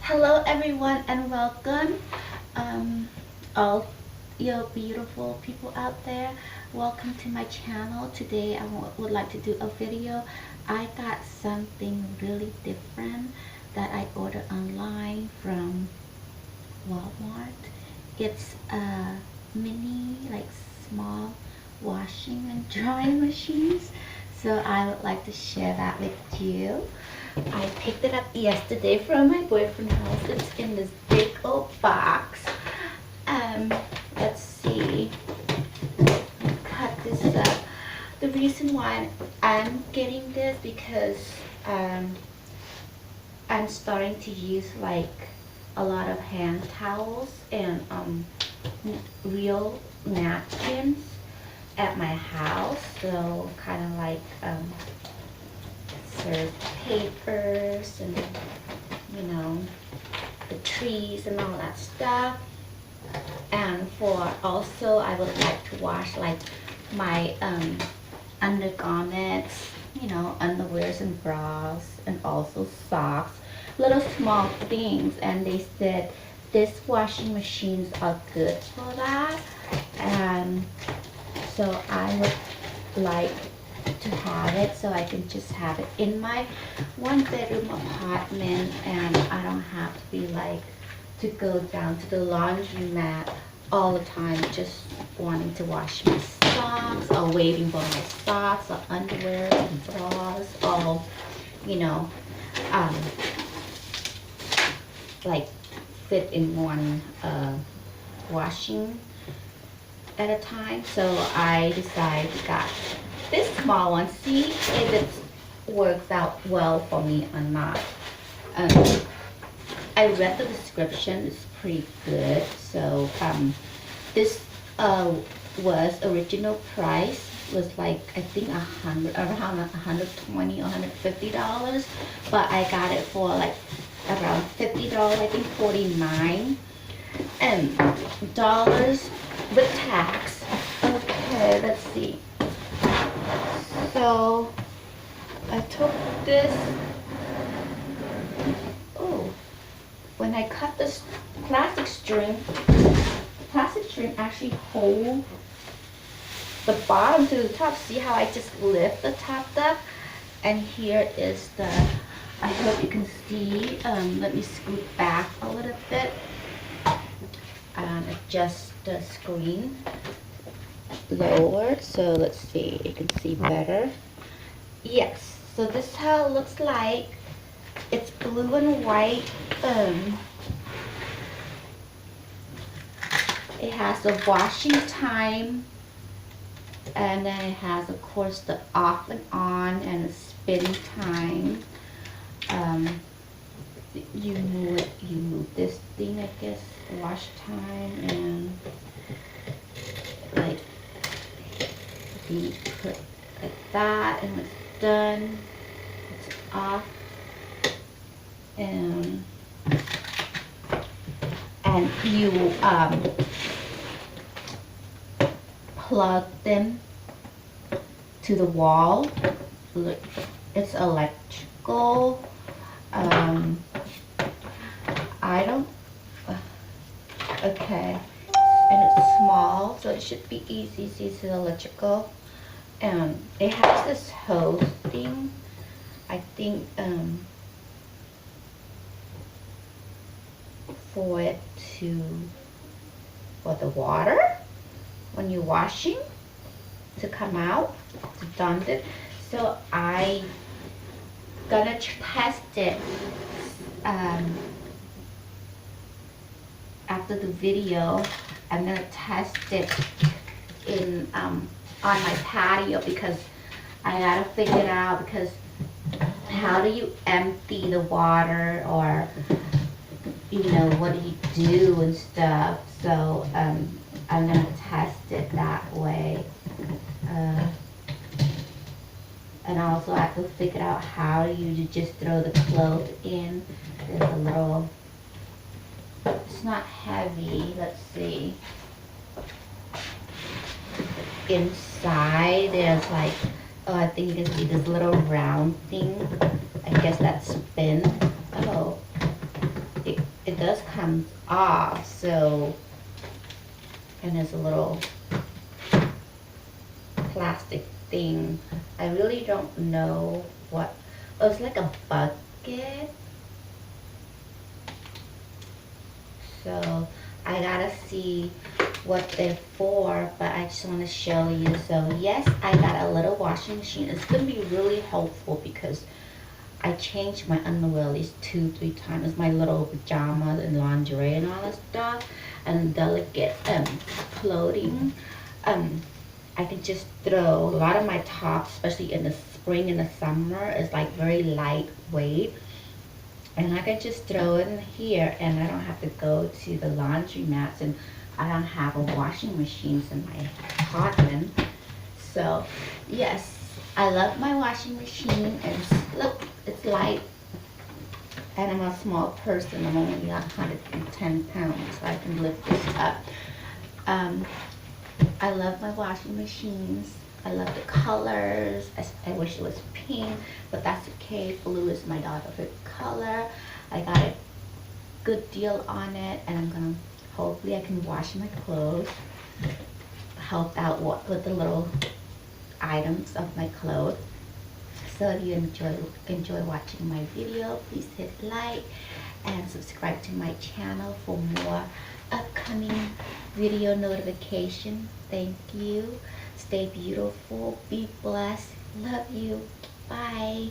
Hello everyone and welcome, all you beautiful people out there. Welcome to my channel. Today I would like to do a video. I got something really different that I ordered online from Walmart. It's a mini, like, small washing and drying machines. So I would like to share that with you. I picked it up yesterday from my boyfriend's house. It's in this big old box. Let's see. Cut this up. The reason why I'm getting this because I'm starting to use like a lot of hand towels and real napkins at my house. So kind of like serve papers and the trees and all that stuff. And for also I would like to wash like my undergarments, underwears and bras, and also socks, little small things. And they said this washing machines are good for that, and so I would like to have it so I can just have it in my one bedroom apartment, and I don't have to be like to go down to the laundromat all the time just wanting to wash my socks or waiting for my socks or underwear and bras, all um, like fit in one washing at a time. So I decided to got this small one, see if it works out well for me or not. I read the description, it's pretty good. So this was original price was like I think around 120 or $150, but I got it for like around $50, I think 49 and dollars with tax. Okay, let's see. So I took this. Oh, when I cut this plastic string actually hold the bottom to the top. See how I just lift the top up? And here is the, I hope you can see, let me scoot back a little bit and adjust the screen lower so let's see, you can see better. Yes, so this is how it looks like. It's blue and white. It has the washing time, and then it has of course the off and on and the spin time. You move this thing, I guess, wash time, and like you put like that, and it's done, it's off, and you plug them to the wall. Look, it's electrical. I don't okay, and it's small, so it should be easy. See, it's electrical, and it has this hose thing, I think, for the water when you're washing to come out, to dump it. So I gonna test it after the video. I'm gonna test it in on my patio because I gotta figure it out, because how do you empty the water, or what do you do and stuff. So I'm gonna test it that way, and also I have to figure out how you just throw the clothes in. There's a little, it's not heavy, let's see, inside there's like, oh, I think you can see this little round thing, I guess that's spin. Oh, it it does come off, so, and there's a little plastic thing. I really don't know what, oh, it's like a bucket. So I gotta see what they're for, but I just want to show you. So yes, I got a little washing machine. It's gonna be really helpful because I changed my underwear at least 2-3 times. My little pajamas and lingerie and all that stuff, and delicate clothing. I can just throw a lot of my tops, especially in the spring and the summer, is like very lightweight. And I can just throw it in here, and I don't have to go to the laundry mats, and I don't have a washing machines in my apartment. So yes, I love my washing machine, and look, it's light, and I'm a small person. I'm only 110 pounds, so I can lift this up. I love my washing machines. I love the colors. I wish it was pink, but that's okay. Blue is my daughter's favorite color. I got a good deal on it, and I'm gonna, hopefully I can wash my clothes, help out with the little items of my clothes. So if you enjoy watching my video, please hit like and subscribe to my channel for more upcoming video notification. Thank you. Stay beautiful. Be blessed. Love you. Bye.